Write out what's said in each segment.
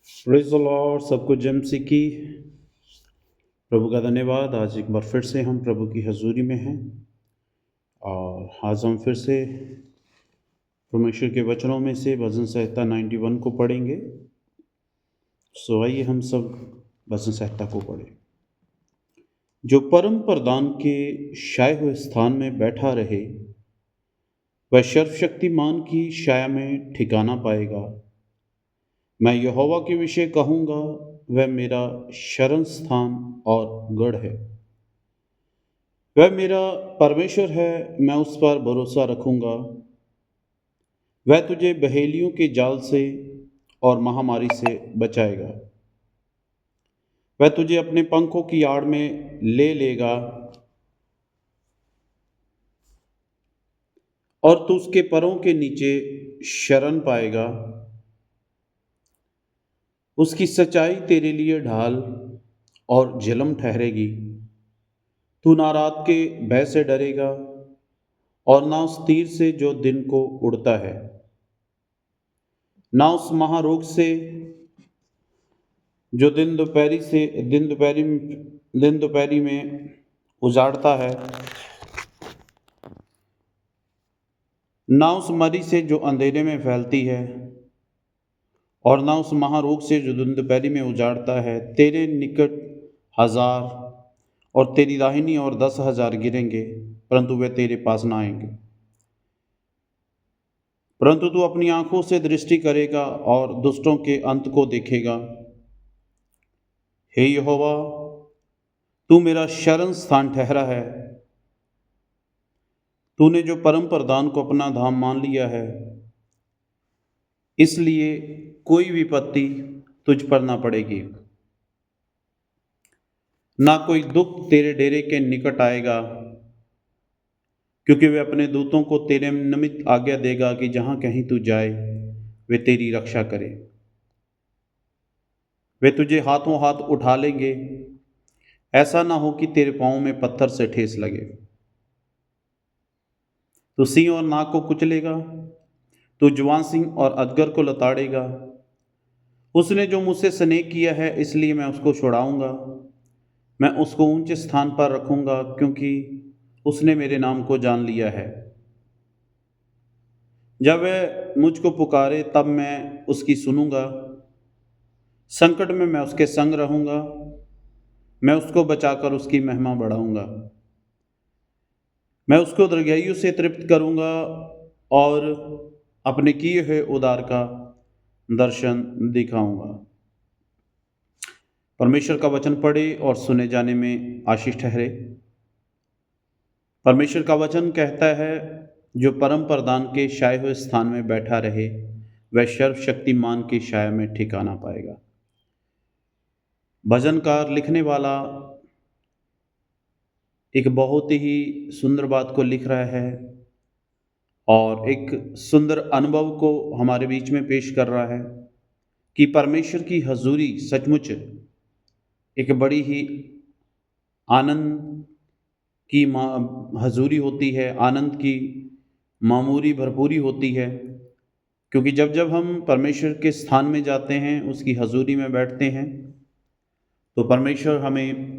Praise the Lord. सबको जय मसीह की। प्रभु का धन्यवाद। आज एक बार फिर से हम प्रभु की हजूरी में हैं और आज हम फिर से परमेश्वर के वचनों में से भजन संहिता 91 को पढ़ेंगे। सो आइए हम सब भजन संहिता को पढ़ें। जो परम प्रधान के छाए हुए स्थान में बैठा रहे, वह सर्वशक्तिमान की छाया में ठिकाना पाएगा। मैं यहोवा के विषय कहूँगा, वह मेरा शरण स्थान और गढ़ है। वह मेरा परमेश्वर है, मैं उस पर भरोसा रखूँगा। वह तुझे बहेलियों के जाल से और महामारी से बचाएगा। वह तुझे अपने पंखों की आड़ में ले लेगा और तू उसके परों के नीचे शरण पाएगा। उसकी सच्चाई तेरे लिए ढाल और झिलम ठहरेगी। तू ना रात के भय से डरेगा और ना उस तीर से जो दिन को उड़ता है, ना उस महारोग से जो दिन दोपहरी में उजाड़ता है, ना उस मरी से जो अंधेरे में फैलती है और ना उस महारोग से जो दिन दोपहरी में उजाड़ता है। तेरे निकट 1000 और तेरी दाहिनी और 10,000 गिरेंगे, परंतु वे तेरे पास ना आएंगे। परंतु तू अपनी आंखों से दृष्टि करेगा और दुष्टों के अंत को देखेगा। हे यहोवा, तू मेरा शरण स्थान ठहरा है। तूने जो परम प्रधान को अपना धाम मान लिया है, इसलिए कोई विपत्ति तुझ पर ना पड़ेगी, ना कोई दुख तेरे डेरे के निकट आएगा, क्योंकि वे अपने दूतों को तेरे निमित्त आज्ञा देगा कि जहाँ कहीं तू जाए, वे तेरी रक्षा करें। वे तुझे हाथों हाथ उठा लेंगे, ऐसा ना हो कि तेरे पाँव में पत्थर से ठेस लगे। तू सिंह और नाग को कुचलेगा, तू जुआन सिंह और अजगर को लताड़ेगा। उसने जो मुझसे स्नेह किया है, इसलिए मैं उसको छुड़ाऊंगा। मैं उसको ऊंचे स्थान पर रखूंगा, क्योंकि उसने मेरे नाम को जान लिया है। जब वह मुझको पुकारे, तब मैं उसकी सुनूंगा। संकट में मैं उसके संग रहूंगा, मैं उसको बचाकर उसकी महिमा बढ़ाऊंगा। मैं उसको दीर्घायु से तृप्त करूंगा और अपने किए हुए उद्धार का दर्शन दिखाऊंगा। परमेश्वर का वचन पढ़े और सुने जाने में आशीष ठहरे। परमेश्वर का वचन कहता है, जो परम प्रधान के छाए हुए स्थान में बैठा रहे, वह सर्वशक्तिमान की छाया में ठिकाना पाएगा। भजनकार लिखने वाला एक बहुत ही सुंदर बात को लिख रहा है और एक सुंदर अनुभव को हमारे बीच में पेश कर रहा है कि परमेश्वर की हजूरी सचमुच एक बड़ी ही आनंद की हजूरी होती है, आनंद की मामूरी भरपूरी होती है। क्योंकि जब जब हम परमेश्वर के स्थान में जाते हैं, उसकी हजूरी में बैठते हैं, तो परमेश्वर हमें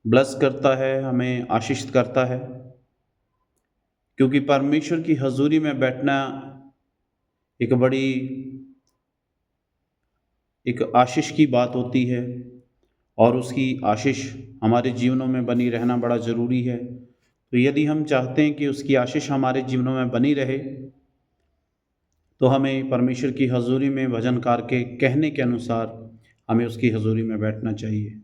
ब्लेस करता है, हमें आशीषित करता है। क्योंकि परमेश्वर की हजूरी में बैठना एक आशीष की बात होती है और उसकी आशीष हमारे जीवनों में बनी रहना बड़ा ज़रूरी है। तो यदि हम चाहते हैं कि उसकी आशीष हमारे जीवनों में बनी रहे, तो हमें परमेश्वर की हजूरी में भजनकार के कहने के अनुसार हमें उसकी हजूरी में बैठना चाहिए।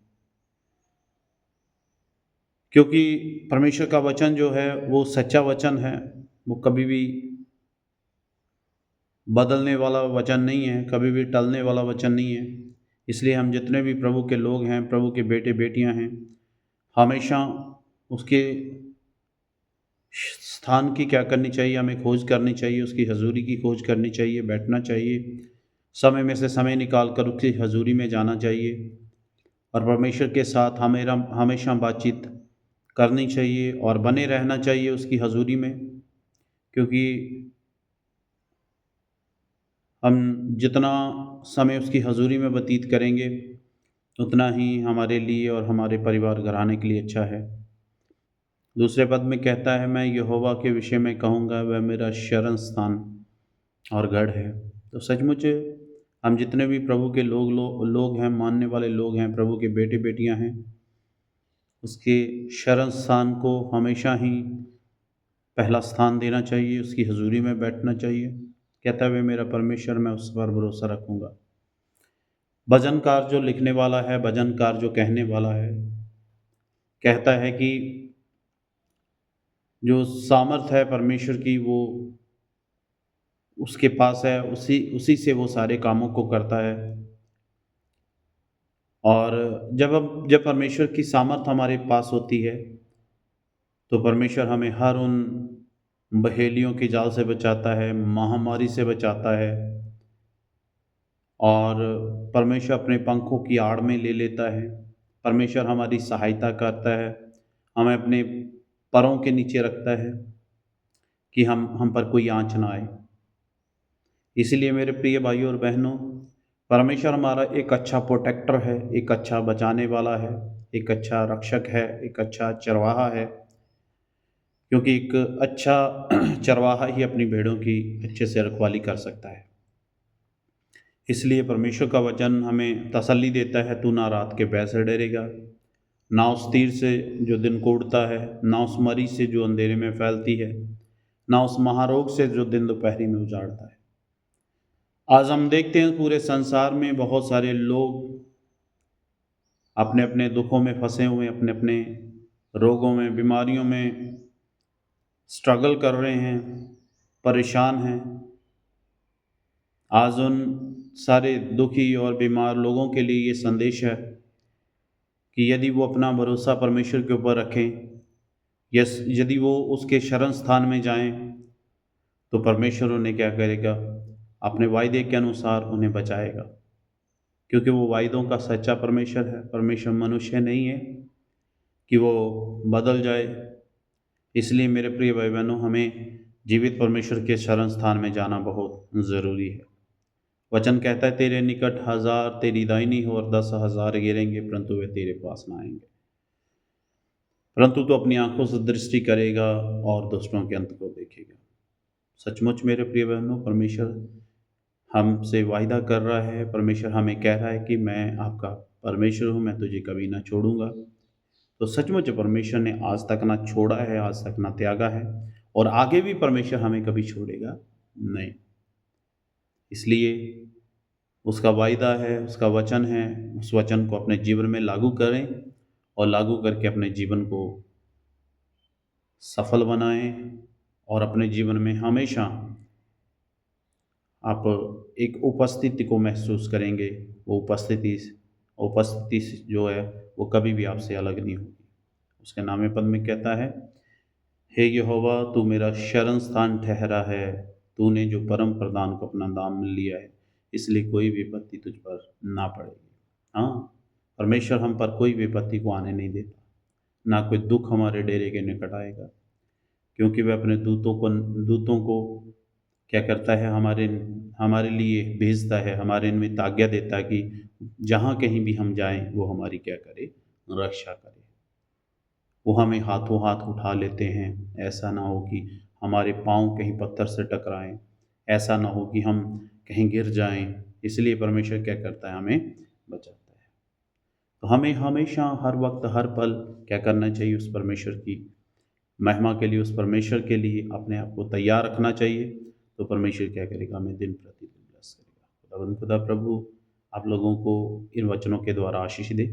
क्योंकि परमेश्वर का वचन जो है वो सच्चा वचन है, वो कभी भी बदलने वाला वचन नहीं है, कभी भी टलने वाला वचन नहीं है। इसलिए हम जितने भी प्रभु के लोग हैं, प्रभु के बेटे बेटियां हैं, हमेशा उसके स्थान की क्या करनी चाहिए, हमें खोज करनी चाहिए, उसकी हजूरी की खोज करनी चाहिए, बैठना चाहिए, समय में से समय निकाल कर उसकी हजूरी में जाना चाहिए और परमेश्वर के साथ हमेशा बातचीत करनी चाहिए और बने रहना चाहिए उसकी हजूरी में। क्योंकि हम जितना समय उसकी हजूरी में व्यतीत करेंगे उतना ही हमारे लिए और हमारे परिवार घराने के लिए अच्छा है। दूसरे पद में कहता है, मैं यहोवा के विषय में कहूँगा, वह मेरा शरण स्थान और गढ़ है। तो सचमुच हम जितने भी प्रभु के लोग हैं, मानने वाले लोग हैं, प्रभु के बेटे बेटियां हैं, उसके शरण स्थान को हमेशा ही पहला स्थान देना चाहिए, उसकी हजूरी में बैठना चाहिए। कहता है, मेरा परमेश्वर, मैं उस पर भरोसा रखूँगा। भजनकार जो लिखने वाला है, भजनकार जो कहने वाला है, कहता है कि जो सामर्थ है परमेश्वर की वो उसके पास है, उसी से वो सारे कामों को करता है। और जब परमेश्वर की सामर्थ हमारे पास होती है तो परमेश्वर हमें हर उन बहेलियों के जाल से बचाता है, महामारी से बचाता है, और परमेश्वर अपने पंखों की आड़ में ले लेता है। परमेश्वर हमारी सहायता करता है, हमें अपने पैरों के नीचे रखता है कि हम पर कोई आँच ना आए। इसलिए मेरे प्रिय भाइयों और बहनों, परमेश्वर हमारा एक अच्छा प्रोटेक्टर है, एक अच्छा बचाने वाला है, एक अच्छा रक्षक है, एक अच्छा चरवाहा है। क्योंकि एक अच्छा चरवाहा ही अपनी भेड़ों की अच्छे से रखवाली कर सकता है। इसलिए परमेश्वर का वचन हमें तसल्ली देता है, तू ना रात के भय से डरेगा, ना उस तीर से जो दिन को उड़ता है, ना उस मरी से जो अंधेरे में फैलती है, ना उस महारोग से जो दिन दोपहरी में उजाड़ता है। आज हम देखते हैं पूरे संसार में बहुत सारे लोग अपने अपने दुखों में फंसे हुए, अपने अपने रोगों में, बीमारियों में स्ट्रगल कर रहे हैं, परेशान हैं। आज उन सारे दुखी और बीमार लोगों के लिए ये संदेश है कि यदि वो अपना भरोसा परमेश्वर के ऊपर रखें, यदि वो उसके शरण स्थान में जाएं, तो परमेश्वर उन्हें क्या करेगा, अपने वायदे के अनुसार उन्हें बचाएगा। क्योंकि वो वायदों का सच्चा परमेश्वर है। परमेश्वर मनुष्य नहीं है कि वो बदल जाए। इसलिए मेरे प्रिय भाई बहनों, हमें जीवित परमेश्वर के शरण स्थान में जाना बहुत ज़रूरी है। वचन कहता है, तेरे निकट 1000 तेरी दाहिनी हो और 10,000 गिरेंगे, परंतु वे तेरे पास ना आएंगे। परंतु तो अपनी आंखों से दृष्टि करेगा और दुष्टों के अंत को देखेगा। सचमुच मेरे प्रिय बहनों, परमेश्वर हमसे वायदा कर रहा है, परमेश्वर हमें कह रहा है कि मैं आपका परमेश्वर हूँ, मैं तुझे कभी ना छोड़ूंगा। तो सचमुच परमेश्वर ने आज तक ना छोड़ा है, आज तक ना त्यागा है, और आगे भी परमेश्वर हमें कभी छोड़ेगा नहीं। इसलिए उसका वायदा है, उसका वचन है, उस वचन को अपने जीवन में लागू करें और लागू करके अपने जीवन को सफल बनाएं, और अपने जीवन में हमेशा आप एक उपस्थिति को महसूस करेंगे। वो उपस्थिति जो है वो कभी भी आपसे अलग नहीं होगी। उसके नामे पद में कहता है, हे यहोवा, तू मेरा शरण स्थान ठहरा है, तूने जो परम प्रधान को अपना नाम लिया है, इसलिए कोई विपत्ति तुझ पर ना पड़ेगी। हाँ, परमेश्वर हम पर कोई विपत्ति को आने नहीं देता, ना कोई दुख हमारे डेरे के निकट आएगा, क्योंकि वह अपने दूतों को क्या करता है, हमारे लिए भेजता है, हमारे निमित्त आज्ञा देता है कि जहाँ कहीं भी हम जाएं वो हमारी क्या करे, रक्षा करे। वो हमें हाथों हाथ उठा लेते हैं। ऐसा ना हो कि हमारे पाँव कहीं पत्थर से टकराएं, ऐसा ना हो कि हम कहीं गिर जाएं। इसलिए परमेश्वर क्या करता है, हमें बचाता है। तो हमें हमेशा, हर वक्त, हर पल क्या करना चाहिए, उस परमेश्वर की महिमा के लिए, उस परमेश्वर के लिए अपने आप को तैयार रखना चाहिए। तो परमेश्वर क्या करेगा, हमें दिन प्रतिदिन ब्लेस करेगा। खुदा प्रभु आप लोगों को इन वचनों के द्वारा आशीष दे।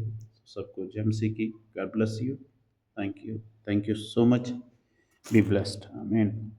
सबको जय मसीह की। God bless you. Thank you so much. Be blessed. Amen.